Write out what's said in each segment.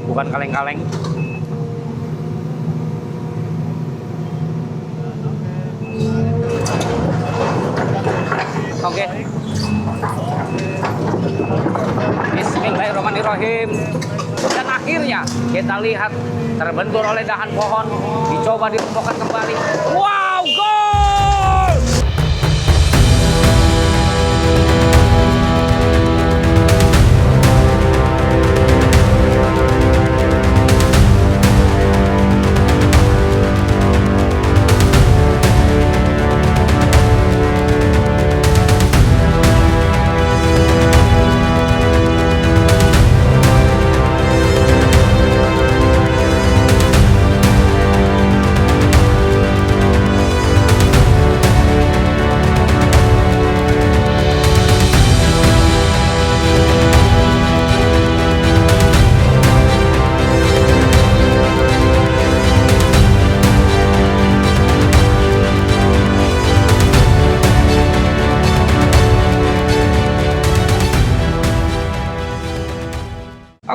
bukan kaleng-kaleng. Oke. Bismillahirrahmanirrahim. Dan akhirnya kita lihat terbentur oleh dahan pohon, dicoba dirobohkan kembali. Wow, gol!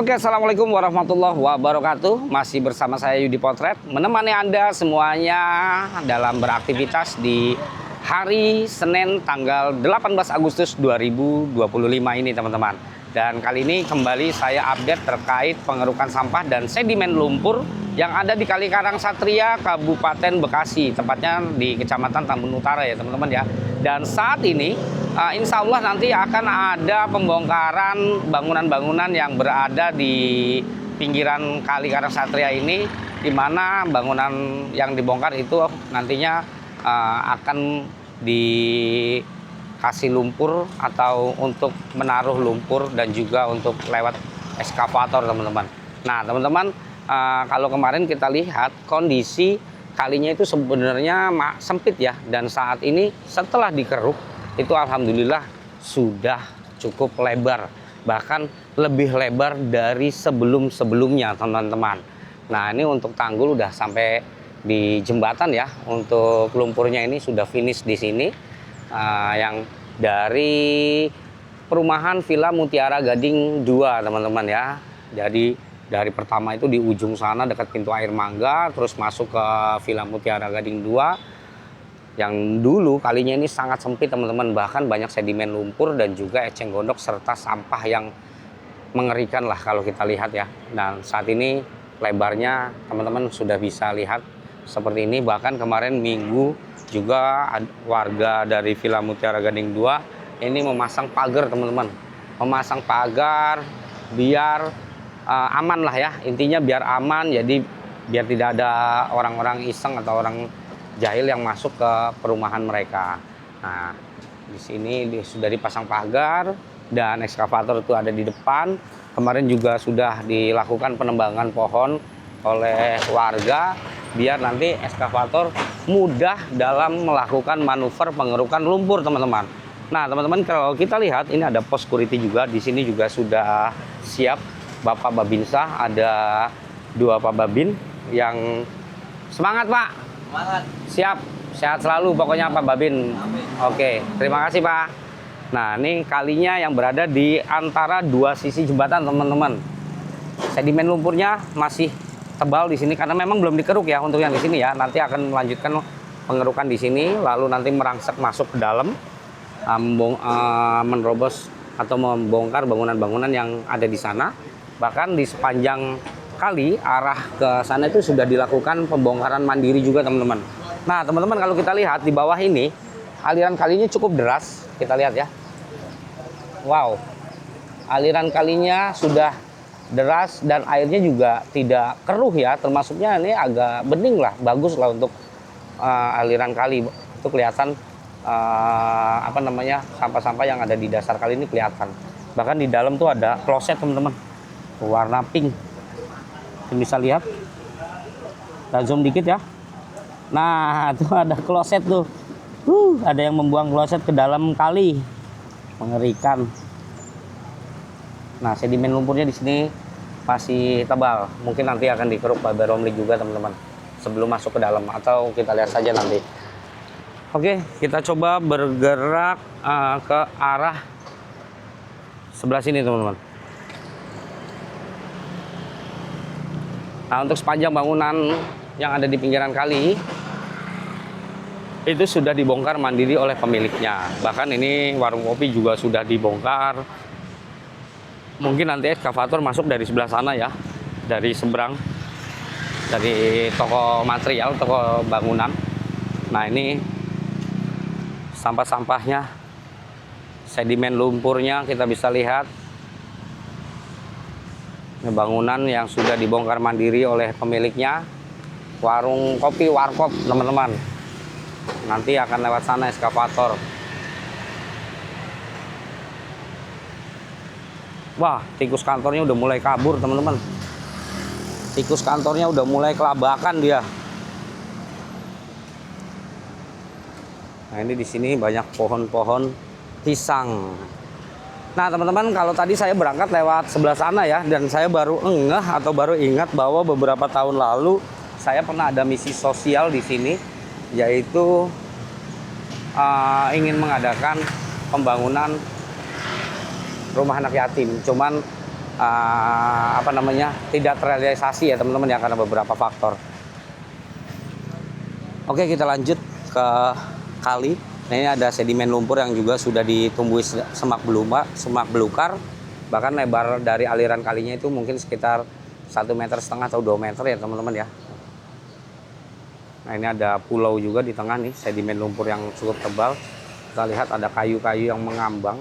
Oke, assalamualaikum warahmatullahi wabarakatuh. Masih bersama saya Yudi Potret, menemani Anda semuanya dalam beraktivitas di hari Senin tanggal 18 Agustus 2025 ini, teman-teman. Dan kali ini kembali saya update terkait pengerukan sampah dan sedimen lumpur yang ada di Kali Karang Satria, Kabupaten Bekasi, tepatnya di Kecamatan Tambun Utara ya, teman-teman ya. Dan saat ini insya Allah nanti akan ada pembongkaran bangunan-bangunan yang berada di pinggiran Kali Karang Satria ini, di mana bangunan yang dibongkar itu nantinya akan dikasih lumpur atau untuk menaruh lumpur dan juga untuk lewat eskavator, teman-teman. Nah, teman-teman, kalau kemarin kita lihat kondisi kalinya itu sebenarnya sempit ya, dan saat ini setelah dikeruk itu alhamdulillah sudah cukup lebar, bahkan lebih lebar dari sebelum-sebelumnya, teman-teman. Nah, ini untuk tanggul udah sampai di jembatan ya. Untuk lumpurnya ini sudah finish di sini, yang dari perumahan Villa Mutiara Gading 2, teman-teman ya. Jadi dari pertama itu di ujung sana dekat pintu air Mangga, terus masuk ke Villa Mutiara Gading 2 yang dulu kalinya ini sangat sempit, teman-teman. Bahkan banyak sedimen lumpur dan juga eceng gondok serta sampah yang mengerikan lah kalau kita lihat ya. Dan saat ini lebarnya teman-teman sudah bisa lihat seperti ini. Bahkan kemarin Minggu juga warga dari Villa Mutiara Gading 2 ini memasang pagar, teman-teman. Memasang pagar biar aman lah ya, intinya biar aman, jadi biar tidak ada orang-orang iseng atau orang jahil yang masuk ke perumahan mereka. Nah, di sini sudah dipasang pagar dan ekskavator itu ada di depan. Kemarin juga sudah dilakukan penebangan pohon oleh warga biar nanti ekskavator mudah dalam melakukan manuver pengerukan lumpur, teman-teman. Nah, teman-teman, kalau kita lihat ini ada pos security juga di sini, juga sudah siap Bapak Babinsah, ada 2 Pak Babin yang semangat, Pak. Semangat. Siap, sehat selalu pokoknya Pak Babin. Amin. Oke, terima kasih, Pak. Nah, ini kalinya yang berada di antara 2 sisi jembatan, teman-teman. Sedimen lumpurnya masih tebal di sini karena memang belum dikeruk ya untuk yang di sini ya. Nanti akan melanjutkan pengerukan di sini, lalu nanti merangsek masuk ke dalam, menerobos atau membongkar bangunan-bangunan yang ada di sana. Bahkan di sepanjang kali arah ke sana itu sudah dilakukan pembongkaran mandiri juga, teman-teman. Nah, teman-teman, kalau kita lihat di bawah ini aliran kalinya cukup deras. Kita lihat ya. Wow. Aliran kalinya sudah deras dan airnya juga tidak keruh ya. Termasuknya ini agak bening lah, bagus lah untuk aliran kali. Itu kelihatan sampah-sampah yang ada di dasar kali ini kelihatan. Bahkan di dalam tuh ada kloset, teman-teman. Warna pink. Kita bisa lihat. Kita zoom dikit ya. Nah, itu ada kloset tuh. Ada yang membuang kloset ke dalam kali. Mengerikan. Nah, sedimen lumpurnya di sini masih tebal. Mungkin nanti akan dikeruk Pak Baromli juga, teman-teman, sebelum masuk ke dalam, atau kita lihat saja nanti. Oke, kita coba bergerak ke arah sebelah sini, teman-teman. Nah, untuk sepanjang bangunan yang ada di pinggiran kali itu sudah dibongkar mandiri oleh pemiliknya. Bahkan ini warung kopi juga sudah dibongkar. Mungkin nanti ekskavator masuk dari sebelah sana ya, dari seberang, dari toko material, toko bangunan. Nah, ini sampah-sampahnya, sedimen lumpurnya kita bisa lihat. Ini bangunan yang sudah dibongkar mandiri oleh pemiliknya. Warung kopi warkop, teman-teman. Nanti akan lewat sana ekskavator. Wah, tikus kantornya udah mulai kabur, teman-teman. Tikus kantornya udah mulai kelabakan dia. Nah, ini di sini banyak pohon-pohon pisang. Nah, teman-teman, kalau tadi saya berangkat lewat sebelah sana ya, dan saya baru ngeh atau baru ingat bahwa beberapa tahun lalu saya pernah ada misi sosial di sini, yaitu ingin mengadakan pembangunan rumah anak yatim. Cuman tidak terrealisasi ya, teman-teman ya, karena beberapa faktor. Oke, kita lanjut ke kali. Nah, ini ada sedimen lumpur yang juga sudah ditumbuhi semak belukar. Bahkan lebar dari aliran kalinya itu mungkin sekitar 1,5 meter atau 2 meter ya, teman-teman ya. Nah, ini ada pulau juga di tengah nih, sedimen lumpur yang cukup tebal. Kita lihat ada kayu-kayu yang mengambang.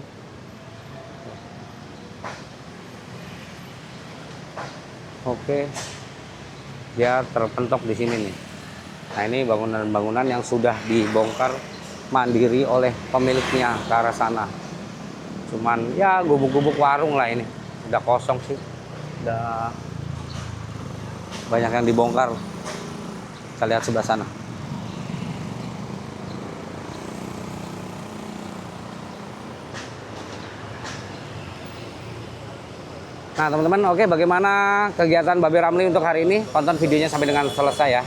Oke, dia terpentok di sini nih. Nah, ini bangunan-bangunan yang sudah dibongkar mandiri oleh pemiliknya ke arah sana. Cuman ya gubuk-gubuk warung lah ini. Udah kosong sih. Udah banyak yang dibongkar. Kita lihat sebelah sana. Nah, teman-teman, oke, bagaimana kegiatan Babe Ramli untuk hari ini? Tonton videonya sampai dengan selesai ya.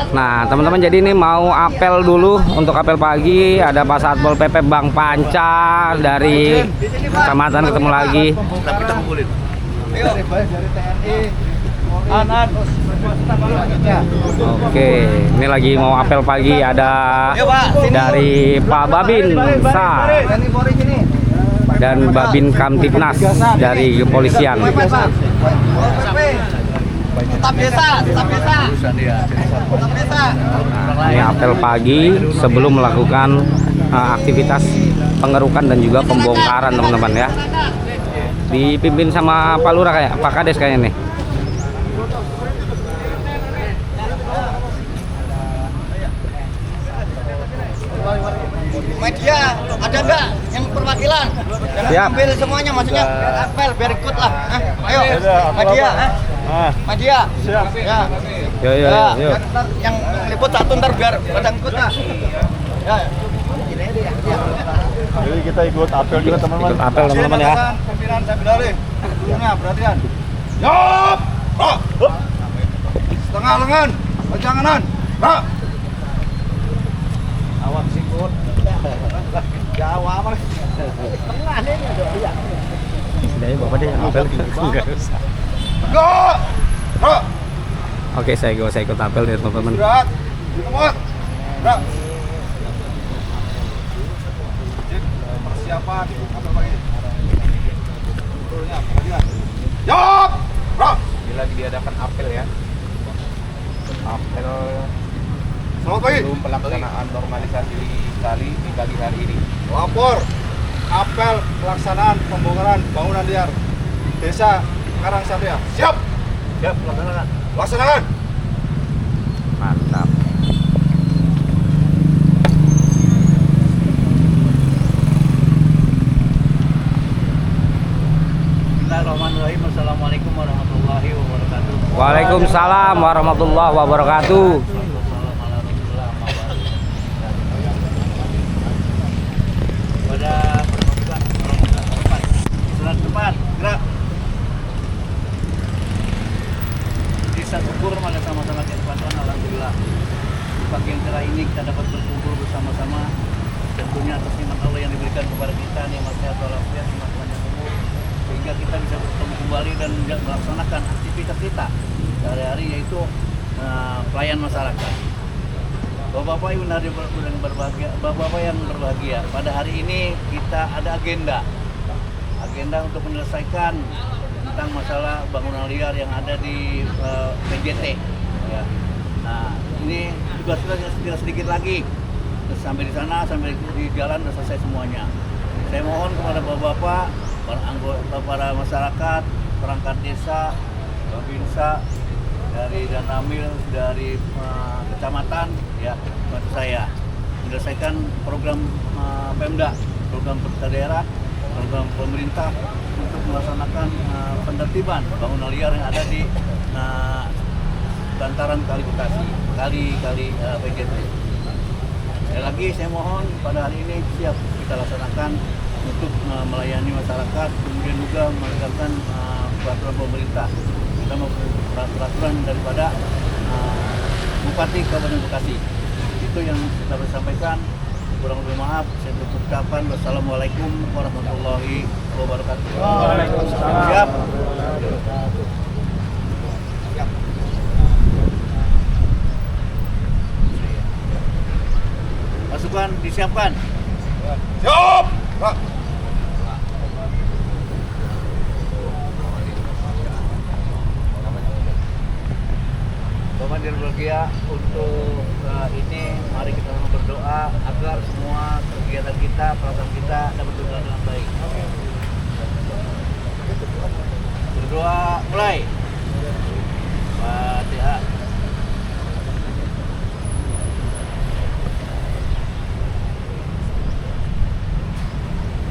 Nah, teman-teman, jadi ini mau apel dulu. Untuk apel pagi ada Pak Satpol PP Bang Panca dari kecamatan ketemu lagi. Oke, ini lagi mau apel pagi, ada dari Pak Babinsa dan Babin Kamtipnas dari kepolisian. Tetap desa. Nah, ini apel pagi sebelum melakukan aktivitas pengerukan dan juga pembongkaran, teman-teman ya. Dipimpin sama Pak Lurah kayak Pak Kades kayaknya nih. Media ada nggak yang perwakilan? Jangan ambil semuanya, maksudnya apel biar ikut lah. Ayo, media. Media. Siap. Ya. Yo. Yang liput satu ntar biar pada ikut lah. Ya. Jadi kita ikut apel juga, teman-teman. Ikut apel, teman-teman ya. Pimpinan saya bilari. Punya perhatian. Yop! Setengah lengan, janganan. Awak sikut. Jawa apa? Tengah deh ya. Dari Bapak deh apel enggak usah. Go! Oke, saya ikut apel ya, teman-teman. Berat. Kemot. Berat. Persiapan apa lagi? Yop! Ini lagi diadakan apel ya. Apel Selamat pagi. sebelum pelaksanaan normalisasi kali di pagi hari ini. Lapor. Apel pelaksanaan pembongkaran bangunan liar Desa Karangsatria. Siap. Siap, laksanakan. Laksanakan. Mantap. Bismillahirrahmanirrahim. Assalamualaikum warahmatullahi wabarakatuh. Waalaikumsalam warahmatullahi wabarakatuh. Pada depan, gerak. Bisa syukur pada sama-sama di depan, alhamdulillah. Pagi yang cerah ini kita dapat berkumpul bersama-sama. Tentunya atas nikmat Allah yang diberikan kepada kita, nikmat sehat walafiat, nikmat panjang umur, sehingga kita bisa bertemu kembali dan melaksanakan aktivitas kita sehari-hari, yaitu pelayan masyarakat. Bapak-bapak yang berbahagia, bapak-bapak yang berbahagia, pada hari ini kita ada agenda untuk menyelesaikan tentang masalah bangunan liar yang ada di PJT. Ya. Nah, ini juga sudah tinggal sedikit lagi. Sampai di sana, sampai di jalan sudah selesai semuanya. Saya mohon kepada bapak-bapak, para anggota, para masyarakat, perangkat desa, Babinsa, dari Danramil, dari kecamatan, ya, bantu saya menyelesaikan program Pemda, program pemerintah daerah, program pemerintah untuk melaksanakan penertiban bangunan liar yang ada di bantaran Kali Bekasi, kali PJT. Sekali lagi saya mohon pada hari ini siap kita laksanakan untuk melayani masyarakat, kemudian juga menegakkan peraturan pemerintah. Kita mau peraturan daripada Bupati Kabupaten Bekasi. Itu yang kita sampaikan. Kurang lebih maaf, saya tutup ucapan. Wassalamualaikum warahmatullahi wabarakatuh. Waalaikumsalam. Siap. Pasukan disiapkan. Siap. Bapak yang berbahagia, untuk ini mari kita berdoa agar semua kegiatan kita, perasaan kita dapat berjalan dengan baik. Berdoa mulai. Fatihah.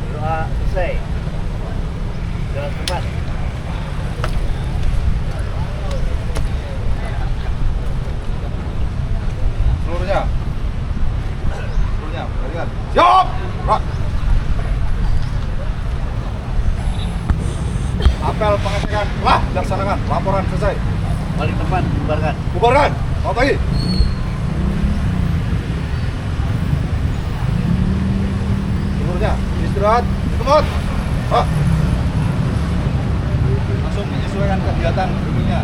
Berdoa selesai. Jalan cepat. Seluruhnya. Berikan. Siap. Gerak. Apel pengecekan telah dilaksanakan. Laporan selesai. Balik tempat, bubarkan. Bubarkan. Selamat pagi. Seluruhnya istirahat di tempat. Langsung menyesuaikan kegiatan berikutnya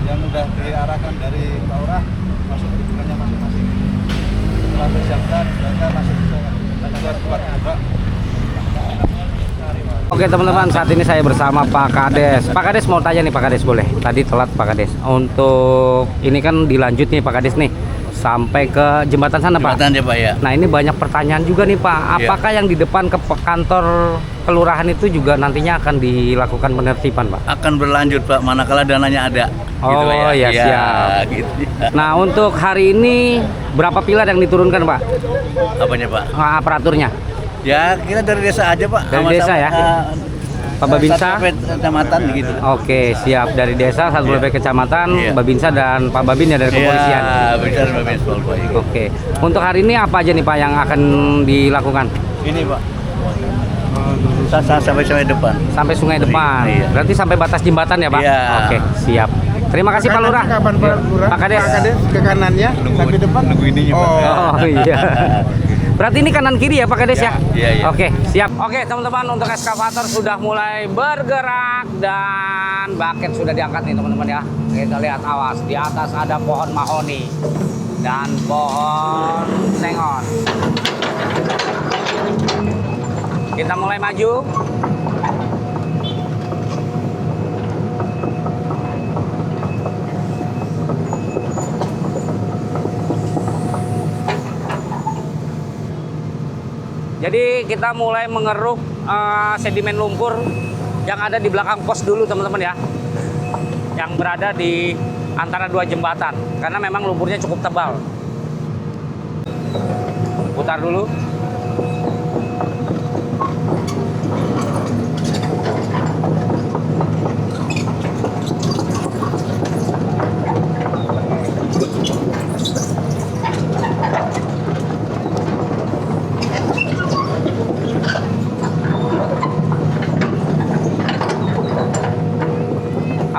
yang sudah diarahkan dari Pak Lurah, masuk kedudukannya masing-masing. Setelah disiapkan, mereka masuk ke tempat. Oke teman-teman, saat ini saya bersama Pak Kades. Pak Kades mau tanya nih Pak Kades, boleh? Tadi telat Pak Kades. Untuk ini kan dilanjut nih Pak Kades nih sampai ke jembatan sana Pak. Jembatan ya Pak ya. Nah ini banyak pertanyaan juga nih Pak. Apakah yang di depan ke kantor kelurahan itu juga nantinya akan dilakukan penertiban Pak? Akan berlanjut Pak, manakala dananya ada. Oh Pak, ya siap. Gitu. Nah untuk hari ini berapa pilar yang diturunkan Pak? Apanya Pak? Aparaturnya? Ya kita dari desa aja Pak. Dari desa ya? Pak Babinsa? Kecamatan gitu. Oke siap, dari desa, Satpol PP Kecamatan, Babinsa dan Pak Babin ya dari kepolisian. Iya, Babinsa dan Babin Polri. Oke, untuk hari ini apa aja nih Pak yang akan dilakukan? Ini Pak. Sampai depan. Sampai sungai depan. Iya. Berarti sampai batas jembatan ya Pak? Iya. Oke, siap. Terima kasih Pak Lurah. Kapan Pak Lurah? Pak Kades. Pak Kades ke kanannya, sampai depan. Nunggu ininya Pak. Oh iya. Berarti ini kanan kiri ya Pak Kades ya? Iya, iya. Oke, siap. Oke teman-teman, untuk eskavator sudah mulai bergerak dan bucket sudah diangkat nih teman-teman ya. Kita lihat, awas, di atas ada pohon mahoni dan pohon sengon. Kita mulai maju. Jadi kita mulai mengeruk sedimen lumpur yang ada di belakang pos dulu teman-teman ya. Yang berada di antara dua jembatan. Karena memang lumpurnya cukup tebal. Putar dulu.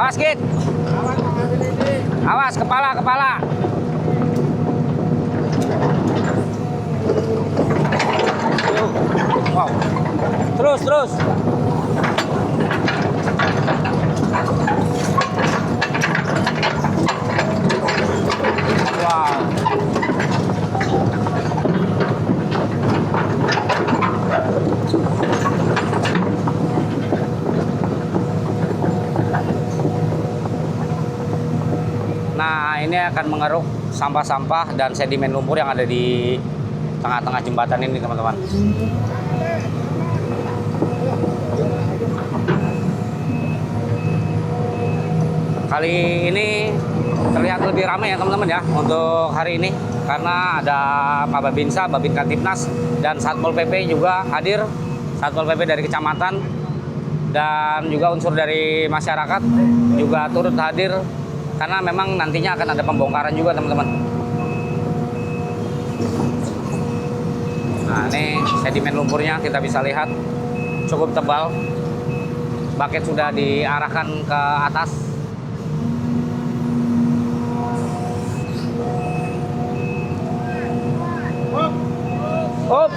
Awas, Kit. Awas, kepala. Wow. Terus. Wow. Nah, ini akan mengeruk sampah-sampah dan sedimen lumpur yang ada di tengah-tengah jembatan ini, teman-teman. Kali ini terlihat lebih ramai ya, teman-teman ya, untuk hari ini. Karena ada Pak Babinsa, Babin Kantipnas, dan Satpol PP juga hadir. Satpol PP dari kecamatan dan juga unsur dari masyarakat juga turut hadir. Karena memang nantinya akan ada pembongkaran juga, teman-teman. Nah, ini sedimen lumpurnya kita bisa lihat cukup tebal. Bucket sudah diarahkan ke atas. Up.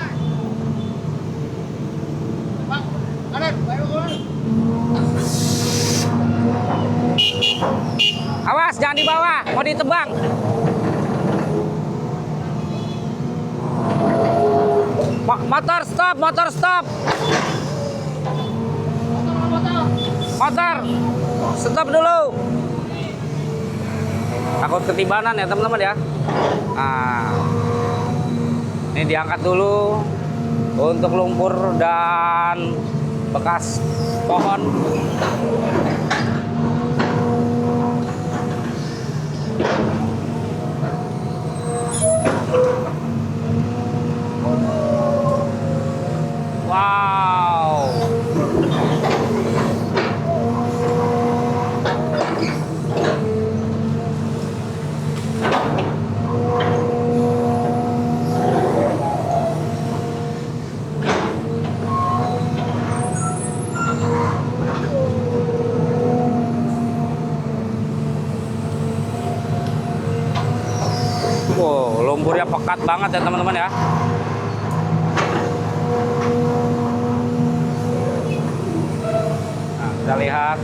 Awas, jangan dibawa, mau ditebang. Motor stop. Motor, stop dulu. Takut ketibanan ya, teman-teman ya. Nah, ini diangkat dulu untuk lumpur dan bekas pohon. Wow. Wow, lumpurnya pekat banget ya, teman-teman ya. Nah, kita lihat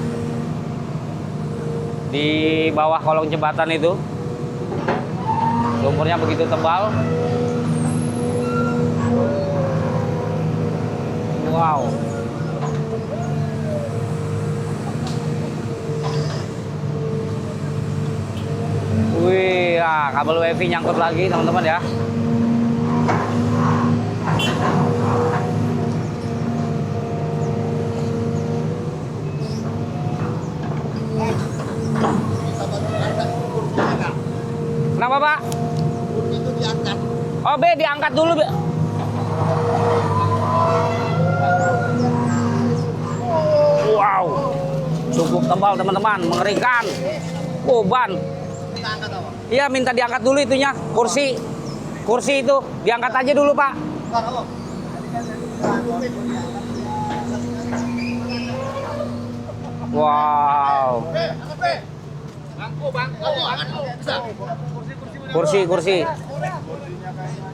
di bawah kolong jembatan itu lumpurnya begitu tebal. Wow. Wih, kabel wifi nyangkut lagi, teman-teman ya. Kenapa, Pak? Itu diangkat. Oh, B, diangkat dulu, B. Wow. Cukup tebal, teman-teman, mengerikan. Ban. Iya, minta diangkat dulu itunya, kursi itu diangkat aja dulu, Pak. Wow. Kursi. Kursinya kayaknya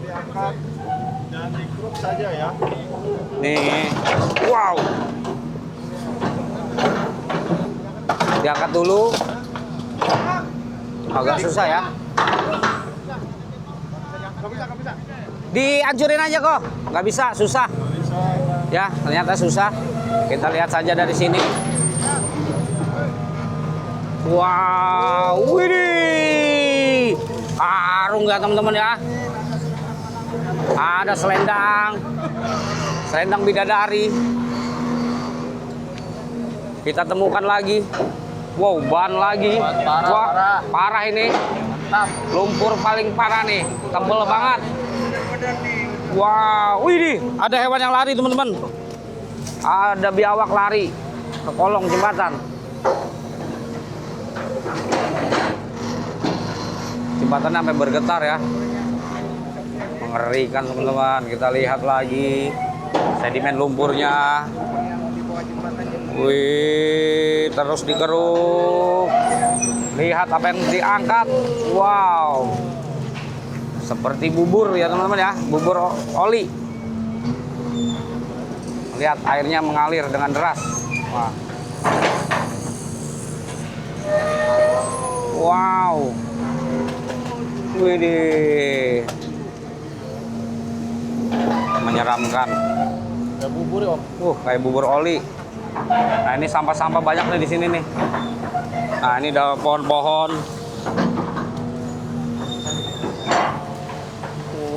diangkat dan dikeruk saja ya. Nih. Wow. Diangkat dulu. Agak susah ya. Dihancurin aja kok. Nggak bisa, susah. Ya, ternyata susah. Kita lihat saja dari sini. Wow, widih. Karung ya, teman-teman ya. Ada selendang bidadari. Kita temukan lagi. Wow, ban lagi. Wah, parah ini. Lumpur paling parah nih, tebel banget. Wow, widih, ada hewan yang lari, teman-teman. Ada biawak lari ke kolong jembatan. Jembatannya sampai bergetar ya. Mengerikan, teman-teman. Kita lihat lagi sedimen lumpurnya. Wih, terus dikeruk. Lihat apa yang diangkat. Wow. Seperti bubur ya teman-teman ya, bubur oli. Lihat airnya mengalir dengan deras. Wah. Wow. Widih. Menyeramkan. Ada bubur om. Kayak bubur oli. Nah, ini sampah-sampah banyak nih di sini nih. Nah, ini ada pohon-pohon.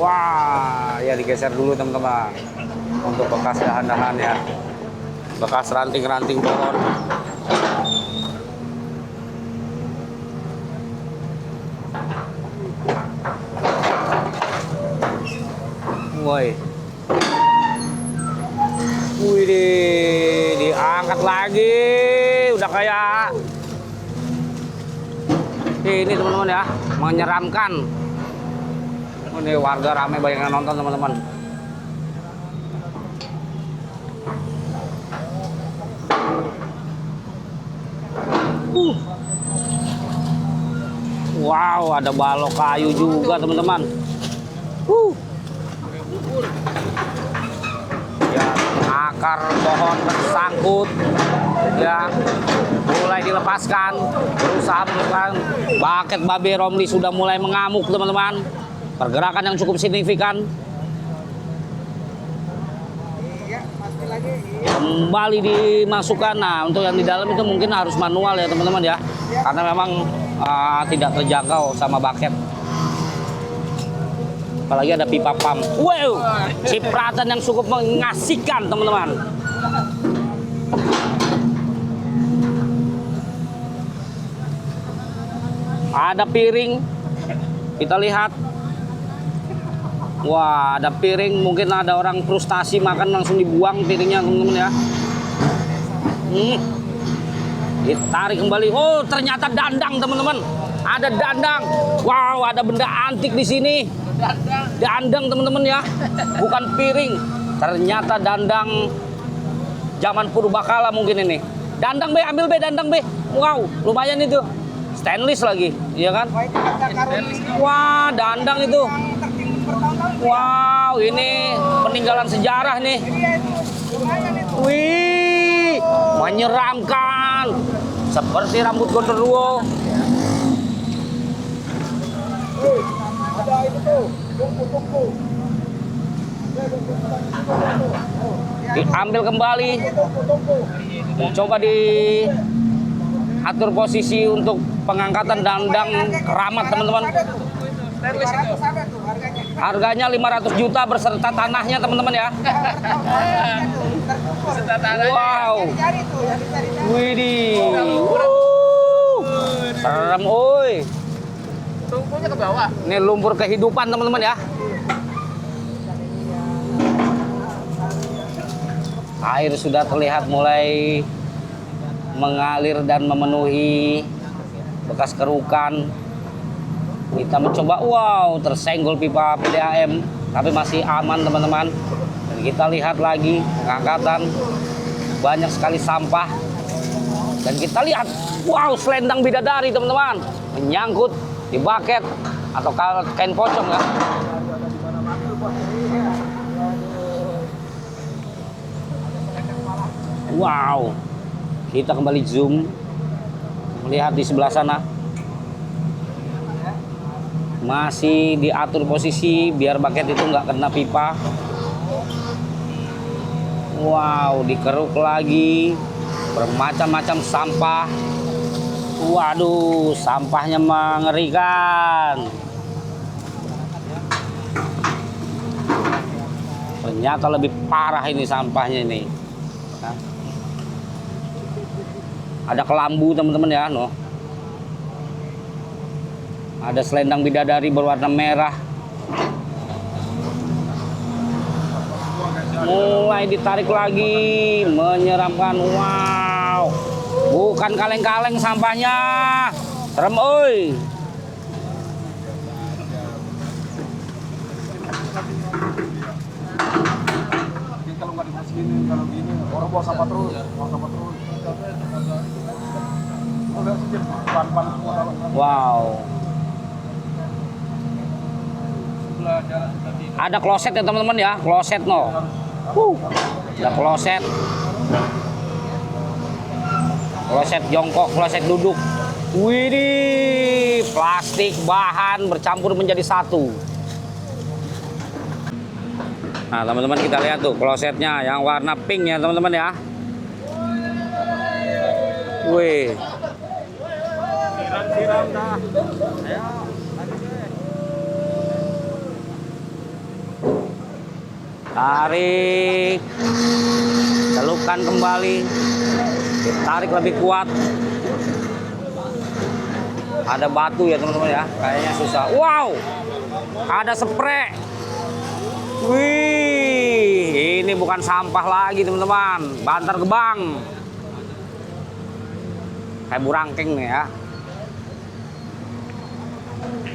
Wah, ya digeser dulu teman-teman. Untuk bekas dahan-dahannya. Bekas ranting-ranting pohon. Woi. Wih, diangkat lagi. Udah kayak ini teman-teman ya, menyeramkan. Ini warga ramai banyak yang nonton teman-teman. Wow, ada balok kayu juga teman-teman. Ya, akar pohon tersangkut. Ya, mulai dilepaskan, berusaha melepaskan. Baket Babe Romli sudah mulai mengamuk teman-teman. Pergerakan yang cukup signifikan. Kembali dimasukkan. Nah, untuk yang di dalam itu mungkin harus manual ya teman-teman ya, karena memang tidak terjangkau sama baket. Apalagi ada pipa pump. Wow, cipratan yang cukup mengasihkan teman-teman. Ada piring, kita lihat. Wah, ada piring, mungkin ada orang frustasi makan langsung dibuang piringnya teman-teman ya. Ditarik kembali. Oh, ternyata dandang teman-teman. Ada dandang. Wow, ada benda antik di sini. Dandang teman-teman ya, bukan piring. Ternyata dandang zaman purbakala mungkin ini. Dandang Be, ambil Be, dandang Be. Wow, lumayan itu. Stainless lagi, iya kan? Wah, dandang itu. Wow, ini peninggalan sejarah nih. Wih, menyeramkan. Seperti rambut gondoruo. Diambil kembali. Coba diatur posisi untuk pengangkatan dandang keramat teman-teman. Harganya 500 juta beserta tanahnya teman-teman ya. Wow. Widih. Serem oi. Tungkunya ke bawah. Ini lumpur kehidupan teman-teman ya. Air sudah terlihat mulai mengalir dan memenuhi bekas kerukan. Kita mencoba, wow, tersenggol pipa PDAM, tapi masih aman teman-teman. Dan kita lihat lagi pengangkatan, banyak sekali sampah. Dan kita lihat, wow, selendang bidadari teman-teman, menyangkut di baket atau kain pocong ya. Wow, kita kembali zoom, melihat di sebelah sana. Masih diatur posisi biar baket itu nggak kena pipa. Wow, dikeruk lagi, bermacam-macam sampah. Waduh, sampahnya mengerikan. Ternyata lebih parah ini sampahnya ini. Nah. Ada kelambu teman-teman ya, no. Ada selendang bidadari berwarna merah. Mulai ditarik lagi, menyeramkan. Wow, bukan kaleng-kaleng sampahnya. Serem oi. Kalau nggak dibersihin, kalau gini orang bawa sampah terus, Wow. Ada kloset ya teman-teman ya, kloset no. Ada kloset. Kloset jongkok, kloset duduk. Widih, plastik bahan bercampur menjadi satu. Nah teman-teman kita lihat tuh klosetnya yang warna pink ya teman-teman ya. Wih. Siram dah. Ayo, tarik, celupkan kembali, tarik lebih kuat. Ada batu ya teman-teman ya, kayaknya susah. Wow, ada spray. Wih, ini bukan sampah lagi teman-teman, Bantar Gebang. Kayak burangkeng nih ya.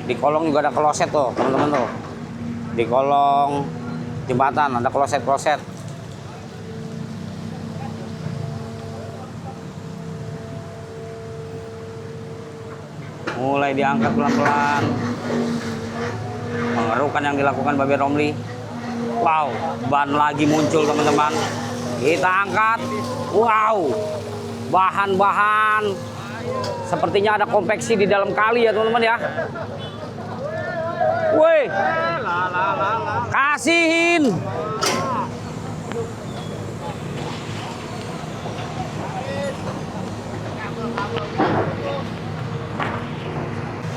Di kolong juga ada kloset tuh teman-teman tuh. Di kolong jembatan ada kloset-kloset. Mulai diangkat pelan-pelan. Pengerukan yang dilakukan Babe Romli. Wow, ban lagi muncul teman-teman. Kita angkat. Wow, bahan-bahan. Sepertinya ada konveksi di dalam kali ya teman-teman ya. Woi, kasihin.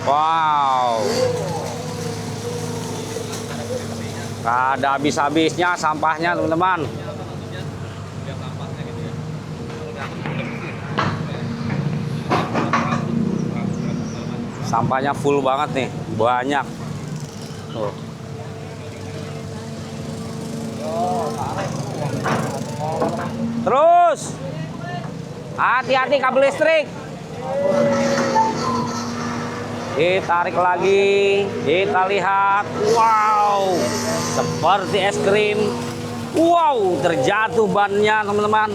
Wow, gak ada habis-habisnya sampahnya teman-teman. Sampahnya full banget nih, banyak. Tuh. Terus, hati-hati kabel listrik. Ditarik lagi, kita lihat. Wow, seperti es krim. Wow, terjatuh bannya teman-teman.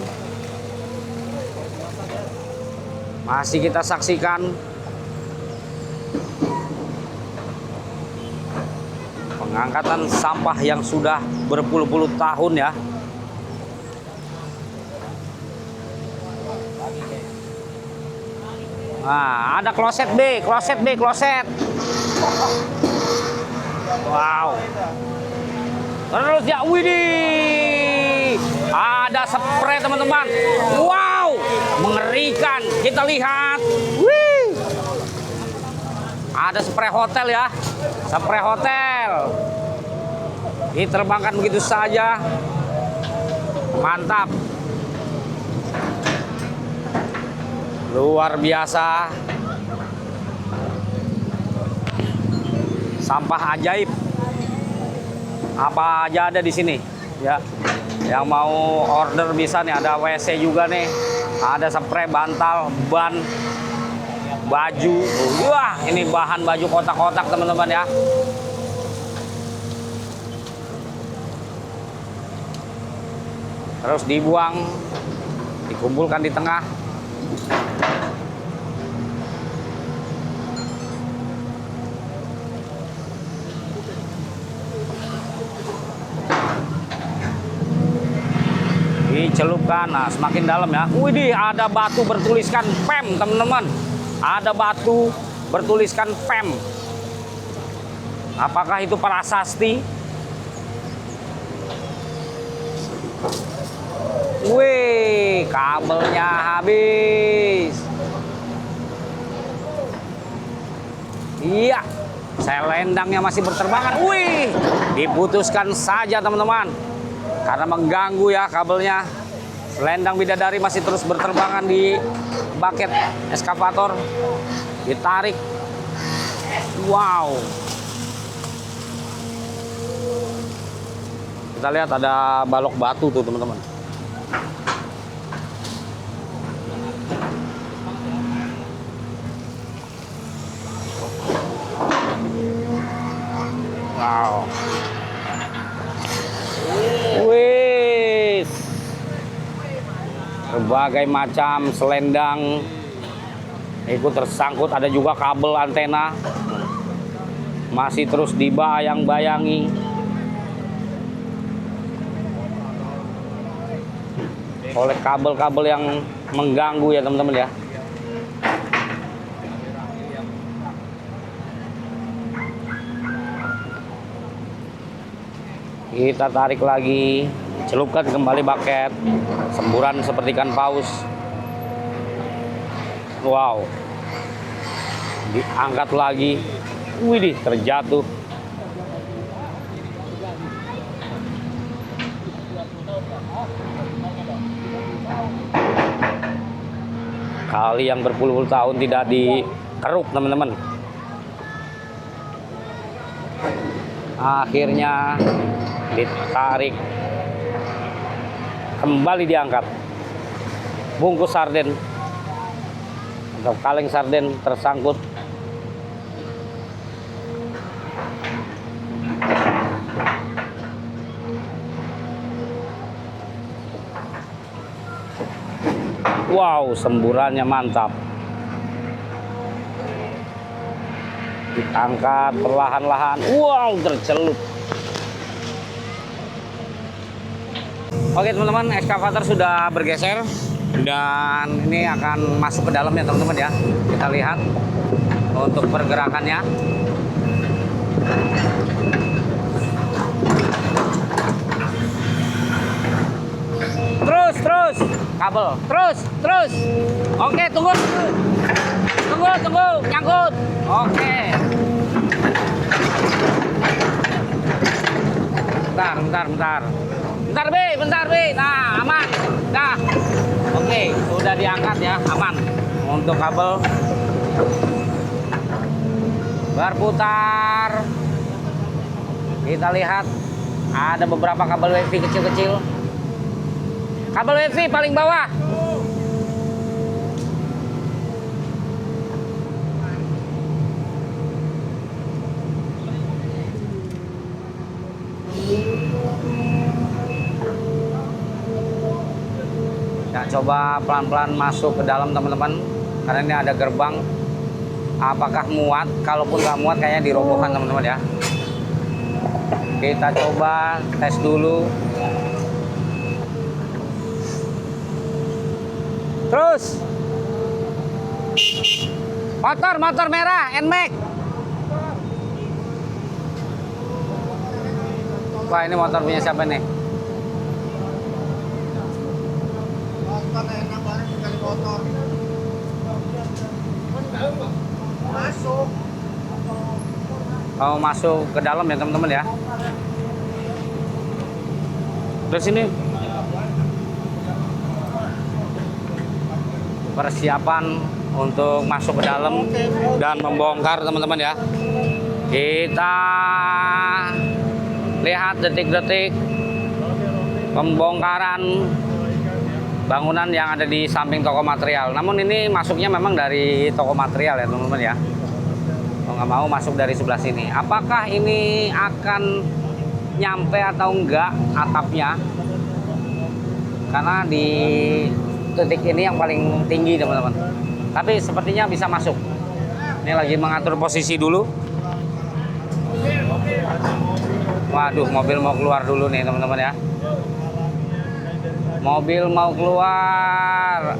Masih kita saksikan pengangkatan sampah yang sudah berpuluh-puluh tahun ya. Nah, ada kloset B, kloset B, kloset. Wow. Terus ya, widih. Ada spray teman-teman. Wow, mengerikan. Kita lihat. Wih. Ada spray hotel ya. Spray hotel. Diterbangkan begitu saja. Mantap. Luar biasa. Sampah ajaib. Apa aja ada di sini ya. Yang mau order bisa nih, ada WC juga nih. Ada spray, bantal, ban, baju. Wah, ini bahan baju kotak-kotak teman-teman ya. Terus dibuang, dikumpulkan di tengah. Dicelupkan, nah semakin dalam ya. Widih, ada batu bertuliskan PEM teman-teman. Ada batu bertuliskan PEM. Apakah itu prasasti? Wih, kabelnya habis. Iya, selendangnya masih berterbangan. Wih, diputuskan saja teman-teman. Karena mengganggu ya kabelnya. Selendang bidadari masih terus berterbangan di bucket eskavator. Ditarik. Wow. Kita lihat ada balok batu tuh teman-teman. Wow. Wih, berbagai macam selendang ikut tersangkut, ada juga kabel antena masih terus dibayang-bayangi oleh kabel-kabel yang mengganggu ya teman-teman ya. Kita tarik lagi, celupkan kembali baket, semburan seperti ikan paus. Wow, diangkat lagi, widih, terjatuh. Kali yang berpuluh-puluh tahun tidak dikeruk teman-teman. Akhirnya ditarik, kembali diangkat. Bungkus sarden atau kaleng sarden tersangkut. Wow, semburannya mantap. Diangkat perlahan-lahan. Wow, tercelup. Oke teman-teman, ekskavator sudah bergeser dan ini akan masuk ke dalam ya teman-teman ya. Kita lihat untuk pergerakannya. Terus kabel, terus. Oke, tunggu, nyangkut. Oke. Bentar, Be. Nah, aman. Dah. Oke, sudah diangkat ya, aman. Untuk kabel berputar. Kita lihat ada beberapa kabel wifi kecil-kecil. Kabel wifi paling bawah. Nah, coba pelan-pelan masuk ke dalam teman-teman, karena ini ada gerbang. Apakah muat? Kalaupun nggak muat kayaknya dirobohkan teman-teman ya. Kita coba tes dulu. Terus motor merah NMAX. Wah, ini motor punya siapa nih? Motor enak banget sekali motor. Masuk. Oh, masuk ke dalam ya teman-teman ya. Terus ini persiapan untuk masuk ke dalam dan membongkar teman-teman ya. Kita lihat detik-detik pembongkaran bangunan yang ada di samping toko material. Namun ini masuknya memang dari toko material ya teman-teman ya. Kalau nggak mau masuk dari sebelah sini. Apakah ini akan nyampe atau enggak atapnya? Karena di titik ini yang paling tinggi teman-teman. Tapi sepertinya bisa masuk. Ini lagi mengatur posisi dulu. Waduh, mobil mau keluar dulu nih teman-teman ya. Mobil mau keluar.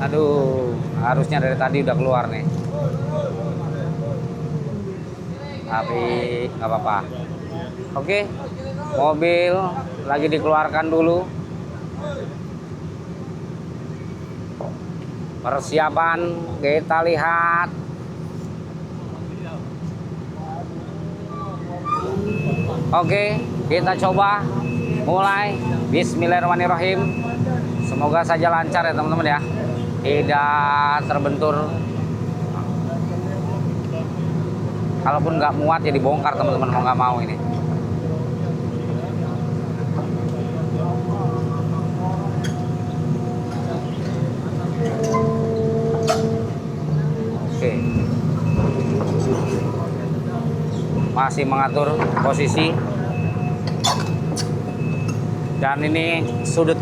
Aduh, harusnya dari tadi udah keluar nih. Tapi nggak apa-apa. Oke, mobil lagi dikeluarkan dulu. Persiapan kita lihat. Oke, kita coba mulai. Bismillahirrahmanirrahim. Semoga saja lancar ya teman-teman ya. Tidak terbentur. Kalaupun nggak muat ya dibongkar teman-teman, mau nggak mau ini. Oke. Masih mengatur posisi. Dan ini sudut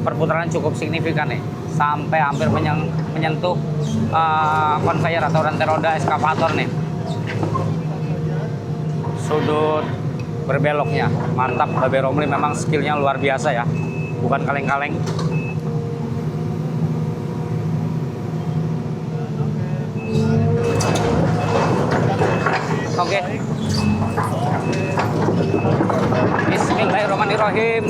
perputaran cukup signifikan nih, sampai hampir menyentuh conveyor atau rantai roda eskavator nih. Sudut berbeloknya mantap. Babe Romli memang skillnya luar biasa ya, bukan kaleng-kaleng. Oke. Bismillahirrahmanirrahim.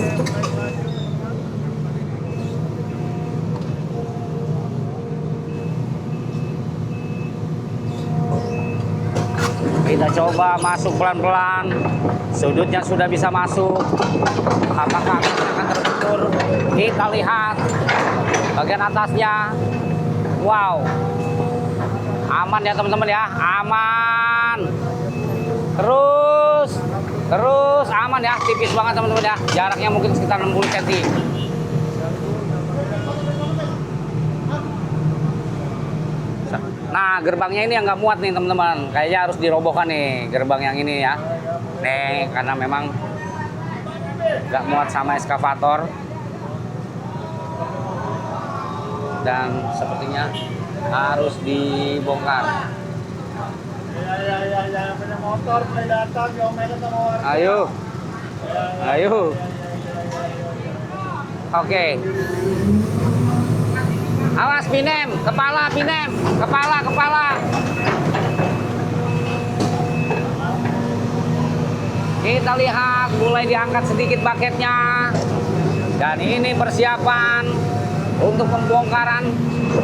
Kita coba masuk pelan-pelan. Sudutnya sudah bisa masuk. Apakah akan terbentur? Kita lihat bagian atasnya. Wow. Aman ya teman-teman ya, aman. Terus aman ya, tipis banget teman-teman ya. Jaraknya mungkin sekitar 60 cm. Nah, gerbangnya ini yang nggak muat nih teman-teman. Kayaknya harus dirobohkan nih gerbang yang ini ya. Nih, karena memang nggak muat sama eskavator. Dan sepertinya harus dibongkar. Ya, punya motor mulai datang, diomelin sama warga. Ayo. Oke. Awas Pinem, kepala Pinem, kepala. Kita lihat mulai diangkat sedikit baketnya. Dan ini persiapan untuk pembongkaran.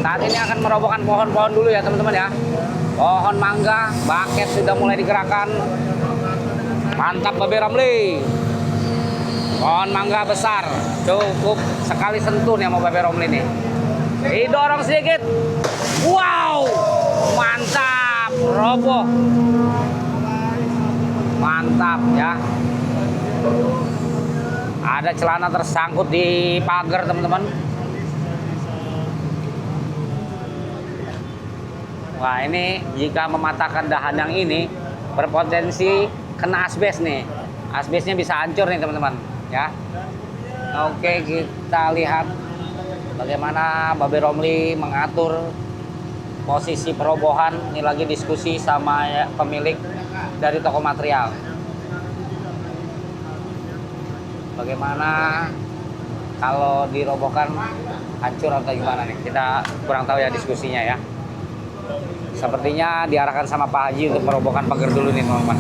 Saat ini akan merobohkan pohon-pohon dulu ya teman-teman ya. Pohon mangga, baket sudah mulai digerakkan. Mantap Babe Romli. Pohon mangga besar, cukup sekali sentuh nih sama Babe Romli nih. Didorong sedikit. Wow, mantap, roboh. Mantap ya. Ada celana tersangkut di pagar teman-teman. Wah, ini jika mematahkan dahan yang ini berpotensi kena asbes nih. Asbesnya bisa hancur nih teman-teman ya. Oke, kita lihat bagaimana Babe Romli mengatur posisi perobohan. Ini lagi diskusi sama pemilik dari toko material. Bagaimana kalau dirobohkan hancur atau gimana nih? Kita kurang tahu ya diskusinya ya. Sepertinya diarahkan sama Pak Haji untuk merobohkan pagar dulu nih teman-teman.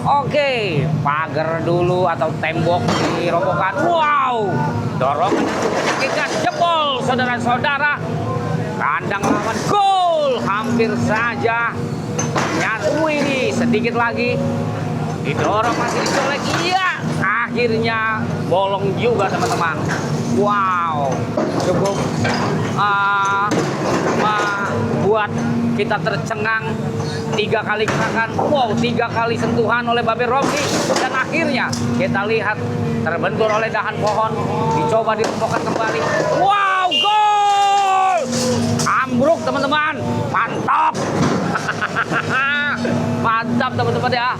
Oke, pagar dulu atau tembok dirobohkan. Wow, dorongan kita jebol saudara-saudara. Kandang lawan gol, hampir saja nyatu ini. Sedikit lagi didorong, masih dicolek. Iya, akhirnya bolong juga teman-teman. Wow, cukup membuat kita tercengang. 3 kali gerakan, wow, 3 kali sentuhan oleh Babe Romli. Dan akhirnya kita lihat terbentur oleh dahan pohon. Dicoba dirobohkan kembali. Wow, gol! Ambruk teman-teman, mantap. Mantap teman-teman ya.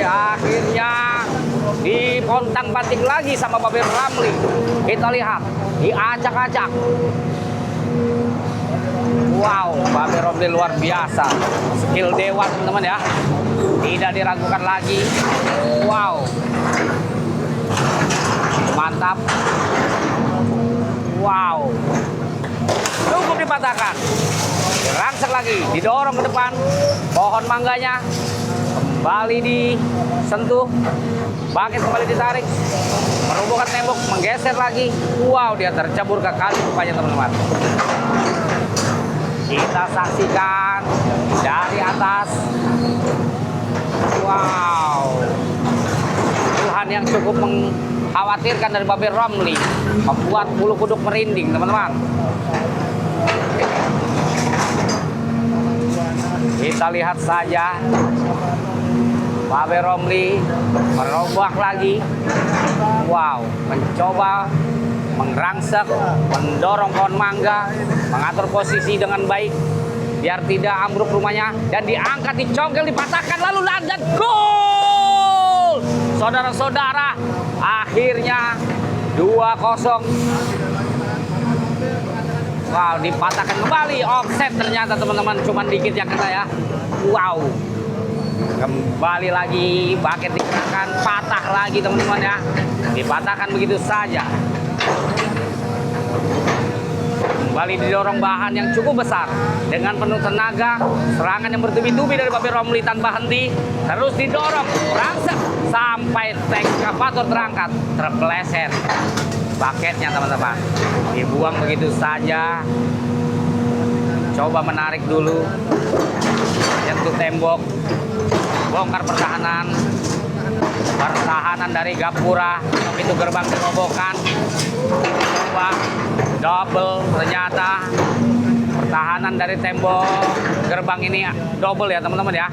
Akhirnya dipontang-panting lagi sama Babe Romli. Kita lihat, diacak-acak. Wow, Babe Romli luar biasa. Skill dewa teman-teman ya. Tidak diragukan lagi. Wow. Mantap. Wow. Cukup dipatahkan. Dirangsek lagi, didorong ke depan. Pohon mangganya kembali disentuh. Baket kembali ditarik. Merobohkan tembok, menggeser lagi. Wow, dia tercebur ke kali rupanya teman-teman. Kita saksikan dari atas. Wow. Tuhan yang cukup mengkhawatirkan dari Babe Romli. Membuat bulu kuduk merinding teman-teman. Kita lihat saja Babe Romli meroboh lagi. Wow, mencoba merangsek, mendorong pohon mangga, mengatur posisi dengan baik biar tidak ambruk rumahnya, dan diangkat, dicongkel, dipatahkan, lalu lanjut gol. saudara-saudara, akhirnya 2-0. Wow, dipatahkan kembali, offset ternyata teman-teman, cuman dikit yang kena ya. Wow, kembali lagi bucket digerakkan, patah lagi teman-teman ya, dipatahkan begitu saja. Kembali didorong bahan yang cukup besar dengan penuh tenaga, serangan yang bertubi-tubi dari Babe Romli tanpa henti, terus didorong rangsek sampai ekskavator terangkat, terpeleset bucketnya teman-teman, dibuang begitu saja. Coba menarik dulu, sentuh tembok, bongkar pertahanan dari gapura, pintu gerbang dirobohkan. Coba double, ternyata pertahanan dari tembok gerbang ini double ya teman-teman ya.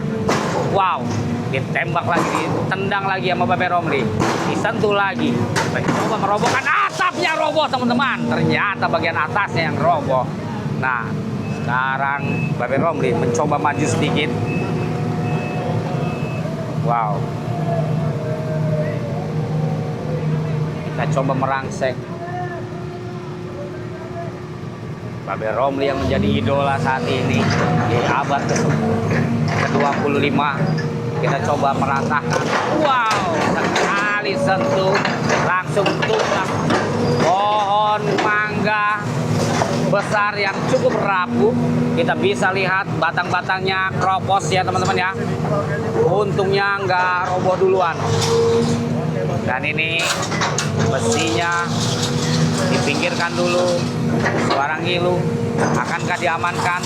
Wow, ditembak lagi, ditendang lagi sama Babe Romli, disentuh lagi, coba merobohkan, atapnya roboh teman-teman, ternyata bagian atasnya yang roboh. Nah, sekarang Babe Romli mencoba maju sedikit. Wow, kita coba merangsek Babe Romli yang menjadi idola saat ini di abad ke-25. Kita coba meratakan. Wow, sekali sentuh langsung tumbang pohon mangga besar yang cukup rapuh. Kita bisa lihat batang-batangnya kropos ya teman-teman ya. Untungnya nggak roboh duluan. Dan ini besinya dipinggirkan dulu. Suara ngilu, akankah diamankan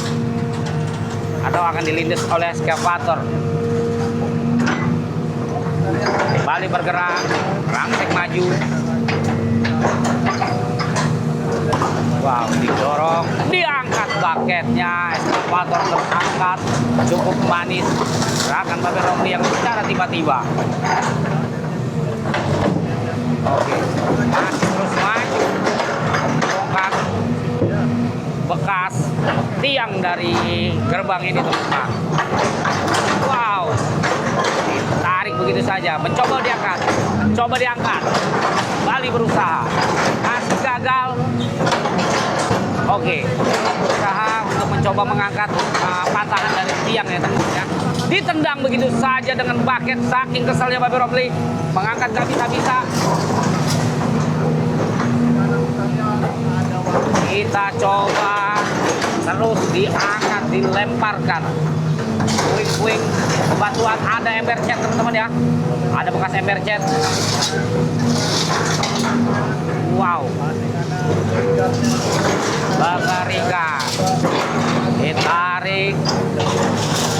atau akan dilindas oleh ekskavator? Kembali bergerak, rangsek maju. Wow, didorong, diangkat bucketnya, ekskavator terangkat, cukup manis. Gerakan Babe Romli yang secara tiba-tiba. Oke, masih terus maju, bongkar bekas tiang dari gerbang ini teman-teman. Wow, ditarik begitu saja, mencoba diangkat, kembali berusaha, masih gagal. Oke, berusaha untuk mencoba mengangkat patahan dari tiang ya teman-teman ya. Ditendang begitu saja dengan bucket, saking kesalnya Babe Romli, mengangkat gak bisa-bisa. Kita coba terus diangkat, dilemparkan. Puing-puing batuan, ada ember cat teman-teman ya. Ada bekas ember cat. Wow. Bagariga ditarik,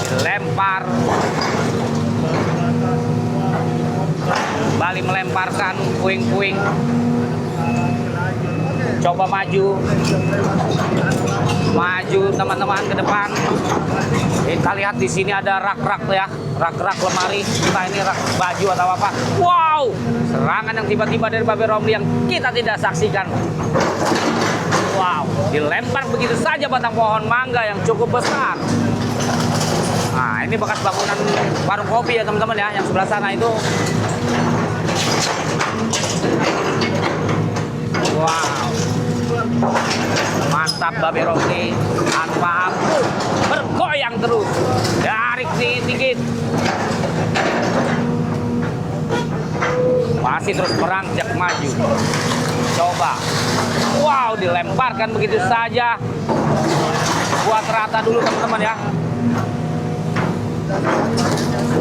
dilempar, kembali melemparkan puing-puing. Coba maju teman-teman ke depan. Kita lihat di sini ada rak-rak ya, rak-rak lemari. Entah ini rak baju atau apa. Wow, serangan yang tiba-tiba dari Babe Romli yang kita tidak saksikan. Wow, dilempar begitu saja batang pohon mangga yang cukup besar. Nah, ini bekas bangunan warung kopi ya teman-teman ya, yang sebelah sana itu. Wow, mantap Babe Romli, tanpa ampun, bergoyang terus, tarik dikit, masih terus beranjak maju. Coba, wow, dilemparkan begitu saja, buat rata dulu teman-teman ya.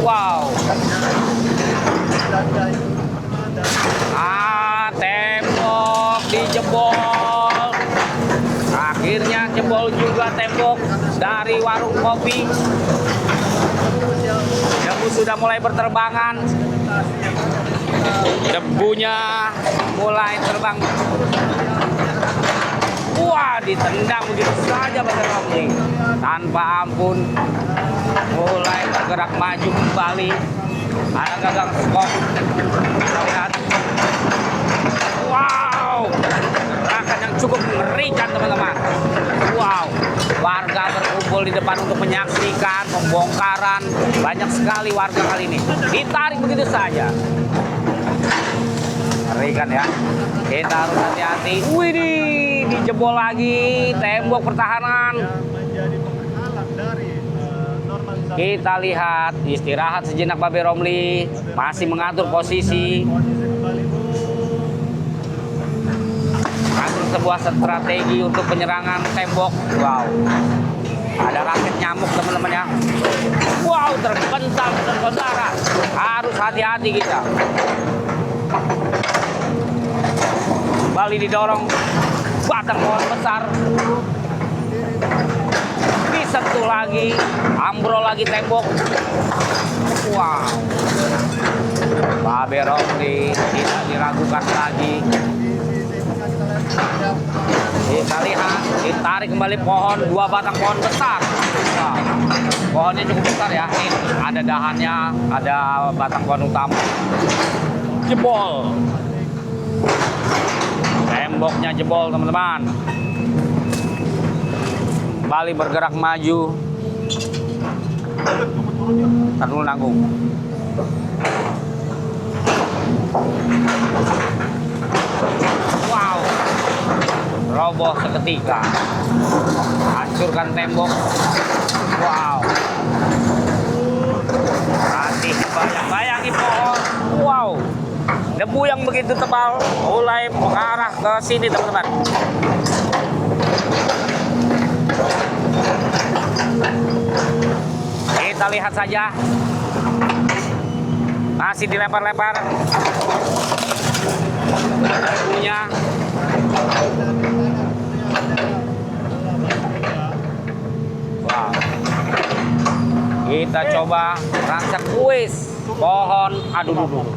Wow, tembok dijebol. Akhirnya jebol juga tembok dari warung kopi. Debu sudah mulai berterbangan. Debunya mulai terbang. Wah, ditendang begitu saja Babe Romli, tanpa ampun. Mulai bergerak maju kembali. Ada gagang skop. Lihat. Wow, gerakan yang cukup mengerikan teman-teman. Wow, warga berkumpul di depan untuk menyaksikan pembongkaran. Banyak sekali warga kali ini. Ditarik begitu saja. Mengerikan ya. Kita harus hati-hati. Widih, dijebol lagi tembok pertahanan. Menjadi penghalang dari normalisasi Kita lihat istirahat sejenak Babe Romli, masih mengatur posisi, kembali. mengatur sebuah strategi untuk penyerangan tembok. Wow, ada raket nyamuk teman-teman ya. Wow, terpental saudara, harus hati-hati kita. Kembali didorong, batang pohon besar. Disentuh lagi, ambrol lagi tembok. Wow, Babe Romli tidak diragukan lagi. Kita lihat, ditarik kembali pohon, 2 batang pohon besar. Wow, pohonnya cukup besar ya. Nih, ada dahannya, ada batang pohon utama. Jebol. Temboknya jebol teman-teman. Kembali bergerak maju. Ntar dulu nanggung. Wow, roboh seketika, hancurkan tembok. Wow, nanti bayang-bayangi pohon. Wow, debu yang begitu tebal mulai mengarah ke sini teman-teman. Kita lihat saja, masih dilempar-lempar debunya. Wow, kita coba rancak kuis pohon. Aduh,